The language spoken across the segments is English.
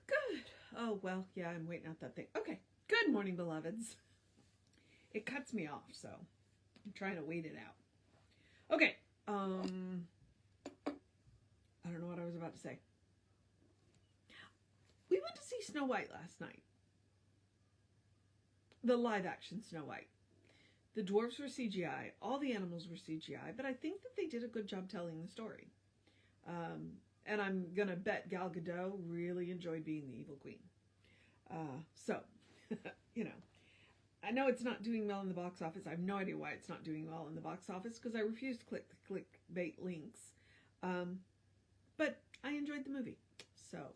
Good. Oh, well, yeah, I'm waiting out that thing. Okay. Good morning, beloveds. It cuts me off, so I'm trying to wait it out. Okay. I don't know what I was about to say. We went to see Snow White last night. The live action Snow White. The dwarves were CGI. All the animals were CGI, but I think that they did a good job telling the story. And I'm going to bet Gal Gadot really enjoyed being the evil queen. So, I know it's not doing well in the box office. I have no idea why it's not doing well in the box office because I refuse to click the clickbait links. But I enjoyed the movie. So,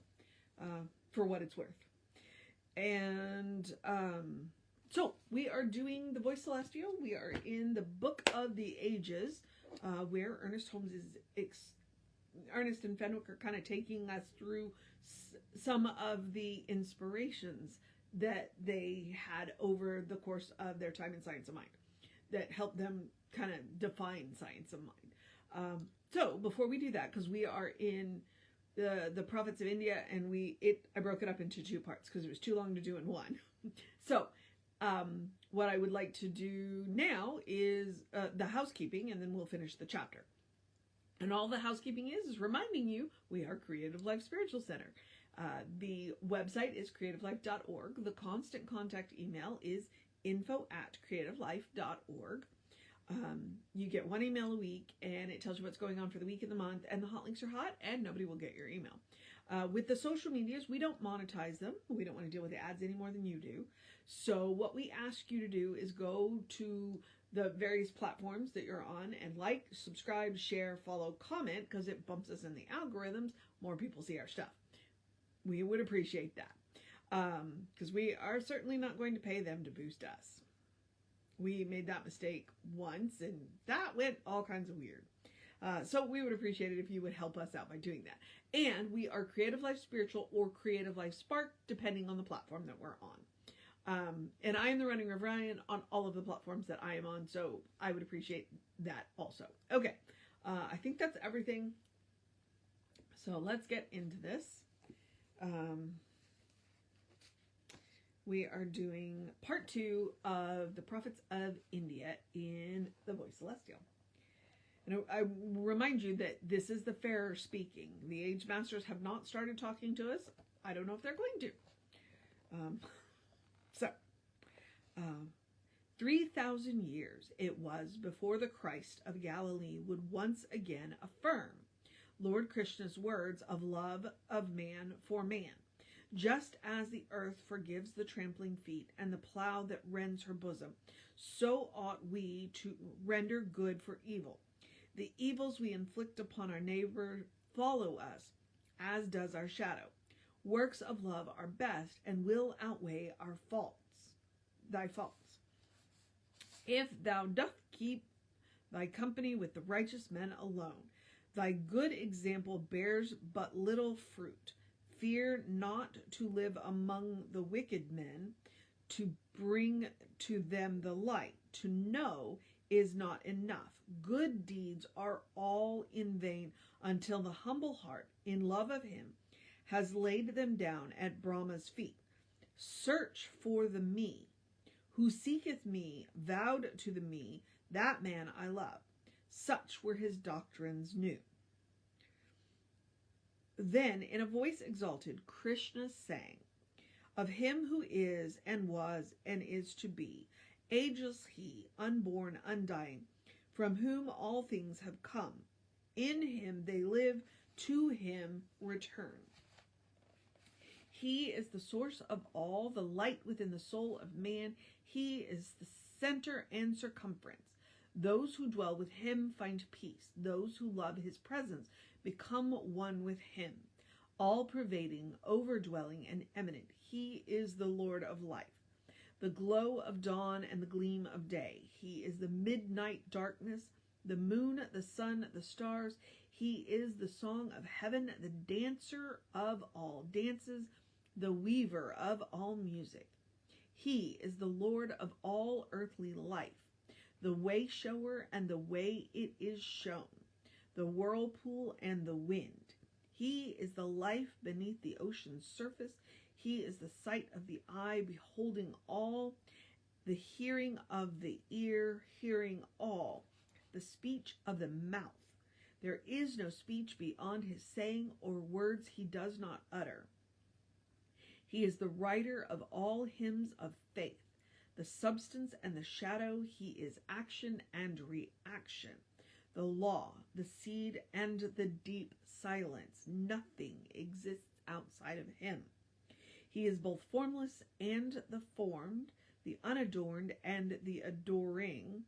for what it's worth. And so we are doing The Voice Celestial. We are in the Book of the Ages, where Ernest Holmes is Ernest and Fenwicke are kind of taking us through some of the inspirations that they had over the course of their time in Science of Mind that helped them kind of define Science of Mind. So before we do that, because we are in the Prophets of India, and I broke it up into two parts because it was too long to do in one. So what I would like to do now is the housekeeping, and then we'll finish the chapter. And all the housekeeping is reminding you we are Creative Life Spiritual Center. The website is creativelife.org. The constant contact email is info@creativelife.org. You get one email a week, and it tells you what's going on for the week and the month, and the hot links are hot, and nobody will get your email. With the social medias, we don't monetize them. We don't want to deal with the ads any more than you do. So what we ask you to do is go to the various platforms that you're on and like, subscribe, share, follow, comment, because it bumps us in the algorithms. More people see our stuff. We would appreciate that, because we are certainly not going to pay them to boost us. We made that mistake once, and that went all kinds of weird. So we would appreciate it if you would help us out by doing that. And we are Creative Life Spiritual or Creative Life Spark, depending on the platform that we're on. And I am the Running of Ryan on all of the platforms that I am on, so I would appreciate that also. Okay, I think that's everything. So let's get into this. We are doing part 2 of the Prophets of India in The Voice Celestial. And I remind you that this is the Farer speaking. The Age Masters have not started talking to us. I don't know if they're going to. 3,000 years it was before the Christ of Galilee would once again affirm Lord Krishna's words of love of man for man. Just as the earth forgives the trampling feet and the plow that rends her bosom, so ought we to render good for evil. The evils we inflict upon our neighbor follow us, as does our shadow. Works of love are best and will outweigh thy faults. If thou doth keep thy company with the righteous men alone, thy good example bears but little fruit. Fear not to live among the wicked men, to bring to them the light. To know is not enough. Good deeds are all in vain until the humble heart, in love of him, has laid them down at Brahma's feet. Search for the me. Who seeketh me, vowed to the me, that man I love. Such were his doctrines new. Then, in a voice exalted, Krishna sang, of him who is and was and is to be, ageless he, unborn, undying, from whom all things have come. In him they live, to him return. He is the source of all, the light within the soul of man. He is the center and circumference. Those who dwell with him find peace. Those who love his presence become one with him. All-pervading, overdwelling, and eminent, he is the Lord of life. The glow of dawn and the gleam of day. He is the midnight darkness, the moon, the sun, the stars. He is the song of heaven, the dancer of all dances, the weaver of all music. He is the Lord of all earthly life, the way shower and the way it is shown, the whirlpool and the wind. He is the life beneath the ocean's surface. He is the sight of the eye, beholding all, the hearing of the ear, hearing all, the speech of the mouth. There is no speech beyond his saying, or words he does not utter. He is the writer of all hymns of faith, the substance and the shadow. He is action and reaction, the law, the seed, and the deep silence. Nothing exists outside of him. He is both formless and the formed, the unadorned and the adoring,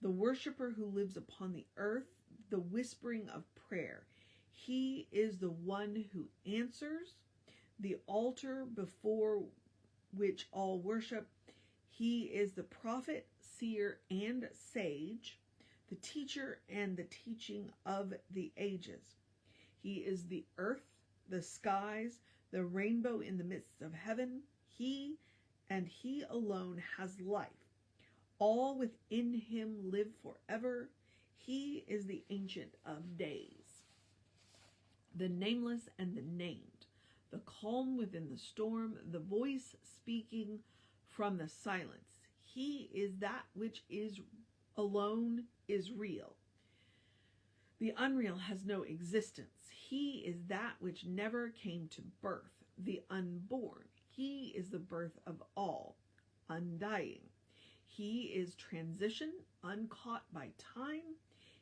the worshiper who lives upon the earth, the whispering of prayer. He is the one who answers, the altar before which all worship. He is the prophet, seer, and sage, the teacher and the teaching of the ages. He is the earth, the skies, the rainbow in the midst of heaven. He and he alone has life. All within him live forever. He is the Ancient of Days, the nameless and the named, the calm within the storm, the voice speaking from the silence. He is that which is alone is real. The unreal has no existence. He is that which never came to birth, the unborn. He is the birth of all, undying. He is transition, uncaught by time.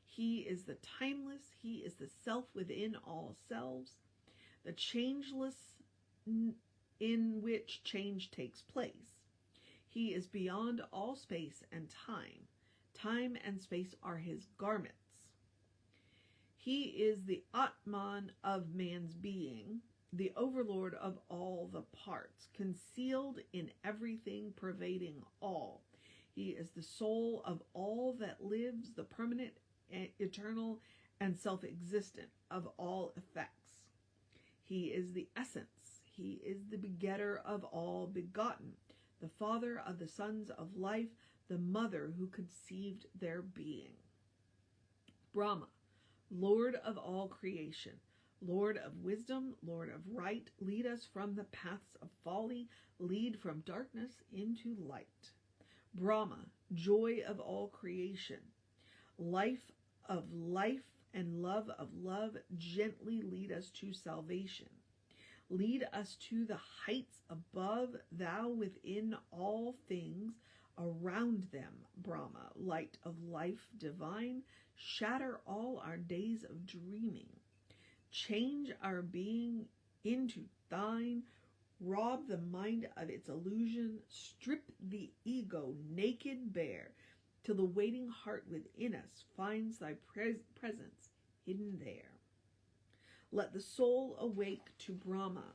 He is the timeless. He is the self within all selves, the changeless in which change takes place. He is beyond all space and time. Time and space are his garments. He is the Atman of man's being, the overlord of all the parts, concealed in everything, pervading all. He is the soul of all that lives, the permanent, eternal, and self-existent of all effects. He is the essence. He is the begetter of all begotten, the father of the sons of life, the mother who conceived their being. Brahma, Lord of all creation, Lord of wisdom, Lord of right, lead us from the paths of folly, lead from darkness into light. Brahma, joy of all creation, life of life and love of love, gently lead us to salvation. Lead us to the heights above, thou within all things, around them, Brahma, light of life divine, shatter all our days of dreaming. Change our being into thine, rob the mind of its illusion, strip the ego naked bare, till the waiting heart within us finds thy presence hidden there. Let the soul awake to Brahma,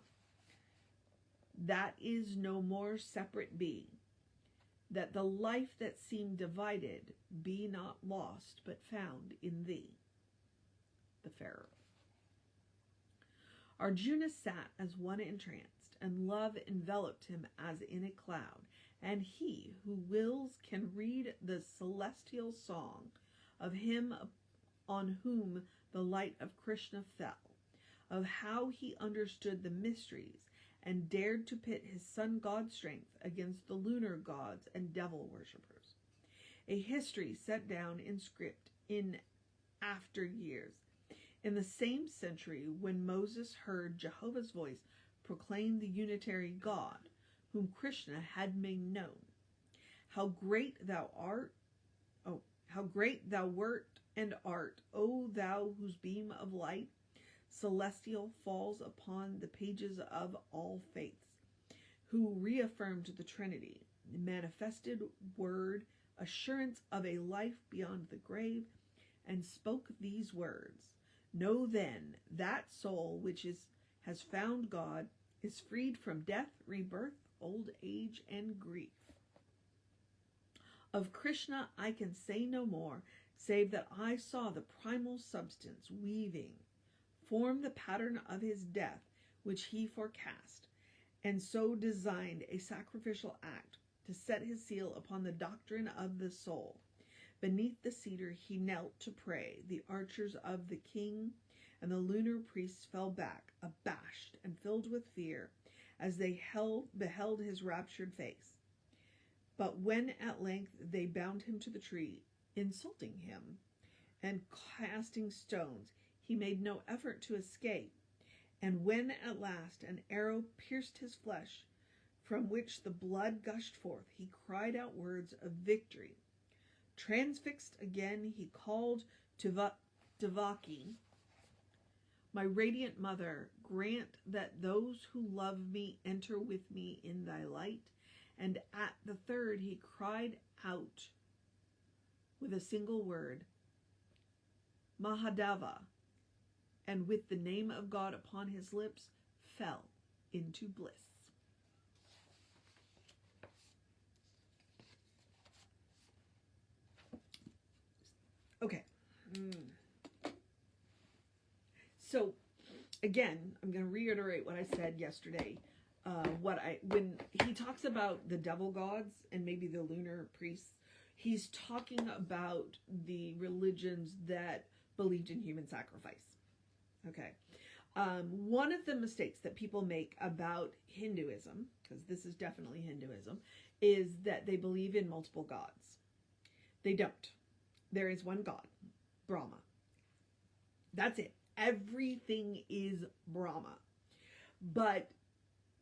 that is no more separate be, that the life that seemed divided be not lost, but found in thee. The Pharaoh. Arjuna sat as one entranced, and love enveloped him as in a cloud, and he who wills can read the celestial song of him on whom the light of Krishna fell, of how he understood the mysteries and dared to pit his sun god strength against the lunar gods and devil worshippers. A history set down in script in after years. In the same century when Moses heard Jehovah's voice proclaim the unitary God, whom Krishna had made known. How great thou art, how great thou wert and art, O thou whose beam of light celestial falls upon the pages of all faiths, who reaffirmed the Trinity, manifested word, assurance of a life beyond the grave, and spoke these words. Know then, that soul which has found God is freed from death, rebirth, old age, and grief. Of Krishna I can say no more, save that I saw the primal substance weaving, form the pattern of his death, which he forecast, and so designed a sacrificial act to set his seal upon the doctrine of the soul. Beneath the cedar he knelt to pray. The archers of the king and the lunar priests fell back, abashed and filled with fear, as they beheld his raptured face. But when at length they bound him to the tree, insulting him and casting stones, he made no effort to escape. And when at last an arrow pierced his flesh, from which the blood gushed forth, he cried out words of victory. Transfixed again, he called to Fenwicke, "My radiant mother, grant that those who love me enter with me in thy light." And at the third he cried out with a single word, "Mahadeva," and with the name of God upon his lips, fell into bliss. Okay. So, again, I'm going to reiterate what I said yesterday. When he talks about the devil gods and maybe the lunar priests, he's talking about the religions that believed in human sacrifice. Okay. One of the mistakes that people make about Hinduism, because this is definitely Hinduism, is that they believe in multiple gods. They don't. There is one God, Brahma. That's it. Everything is Brahma. But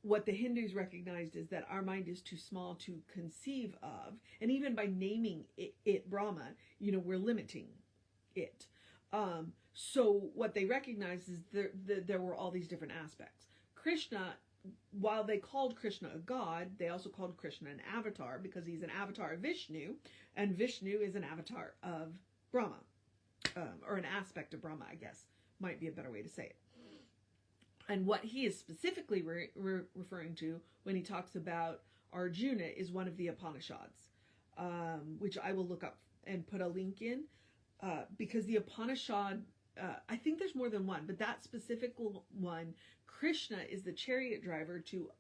what the Hindus recognized is that our mind is too small to conceive of, and even by naming it Brahma, we're limiting it. So what they recognized is there were all these different aspects. Krishna, while they called Krishna a god, they also called Krishna an avatar because he's an avatar of Vishnu, and Vishnu is an avatar of Brahma, or an aspect of Brahma, I guess, might be a better way to say it. And what he is specifically referring to when he talks about Arjuna is one of the Upanishads, which I will look up and put a link in, because the Upanishad, I think there's more than one, but that specific one, Krishna is the chariot driver to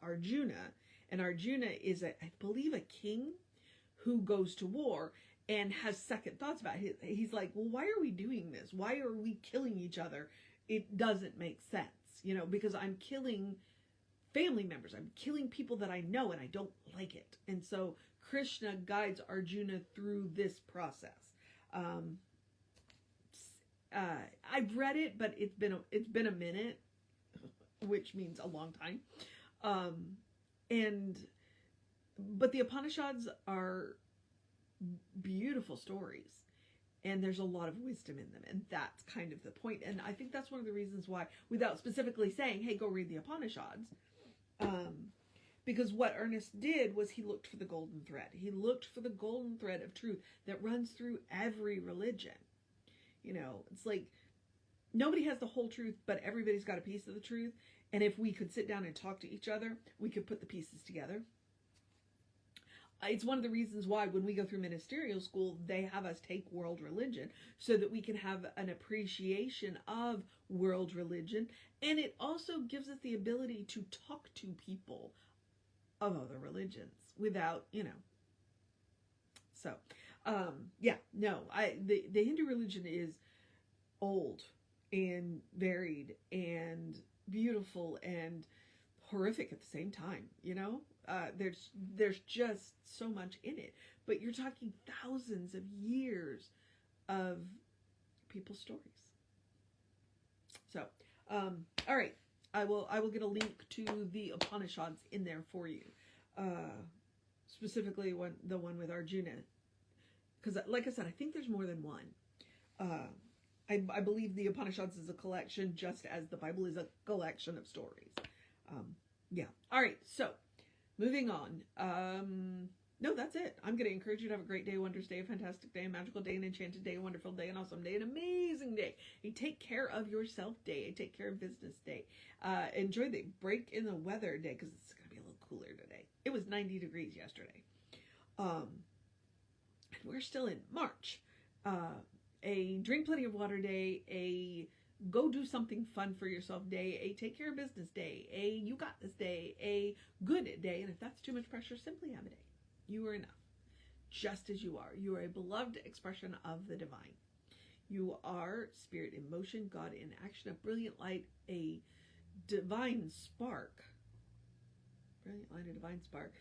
Arjuna, and Arjuna is, I believe, a king who goes to war and has second thoughts about it. He's like, well, why are we doing this? Why are we killing each other? It doesn't make sense, because I'm killing family members. I'm killing people that I know and I don't like it. And so Krishna guides Arjuna through this process. I've read it, but it's been a minute, which means a long time. But the Upanishads are beautiful stories, and there's a lot of wisdom in them, and that's kind of the point. And I think that's one of the reasons why, without specifically saying, hey, go read the Upanishads, because what Ernest did was he looked for the golden thread. He looked for the golden thread of truth that runs through every religion. It's like nobody has the whole truth, but everybody's got a piece of the truth. And if we could sit down and talk to each other, we could put the pieces together. It's one of the reasons why when we go through ministerial school, they have us take world religion so that we can have an appreciation of world religion. And it also gives us the ability to talk to people of other religions without, So, the Hindu religion is old and varied and beautiful and horrific at the same time, there's just so much in it, but you're talking thousands of years of people's stories. So, all right, I will get a link to the Upanishads in there for you, specifically the one with Arjuna, because like I said, I think there's more than one. I believe the Upanishads is a collection, just as the Bible is a collection of stories. All right, so moving on. No, that's it. I'm going to encourage you to have a great day, wondrous day, a fantastic day, a magical day, an enchanted day, a wonderful day, an awesome day, an amazing day, a take care of yourself day, a take care of business day. Enjoy the break in the weather day, because it's going to be a little cooler today. It was 90 degrees yesterday. We're still in March. A drink plenty of water day, a go do something fun for yourself day, a take care of business day, a you got this day, a good day. And if that's too much pressure, simply have a day. You are enough, just as you are. You are a beloved expression of the divine. You are spirit in motion, God in action, a brilliant light, a divine spark. Brilliant light, a divine spark.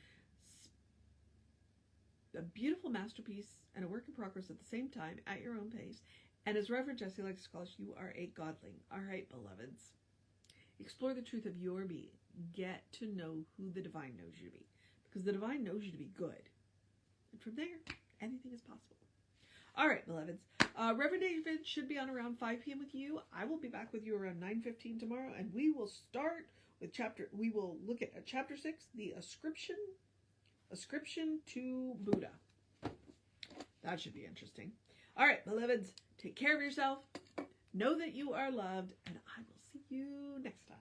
A beautiful masterpiece and a work in progress at the same time, at your own pace. And as Reverend Jesse likes to call us, you are a godling. All right, beloveds. Explore the truth of your being. Get to know who the divine knows you to be. Because the divine knows you to be good. And from there, anything is possible. All right, beloveds. Reverend David should be on around 5 p.m. with you. I will be back with you around 9:15 tomorrow. And we will start with we will look at chapter 6, the ascription to Buddha. That should be interesting. All right, beloveds, take care of yourself. Know that you are loved, and I will see you next time.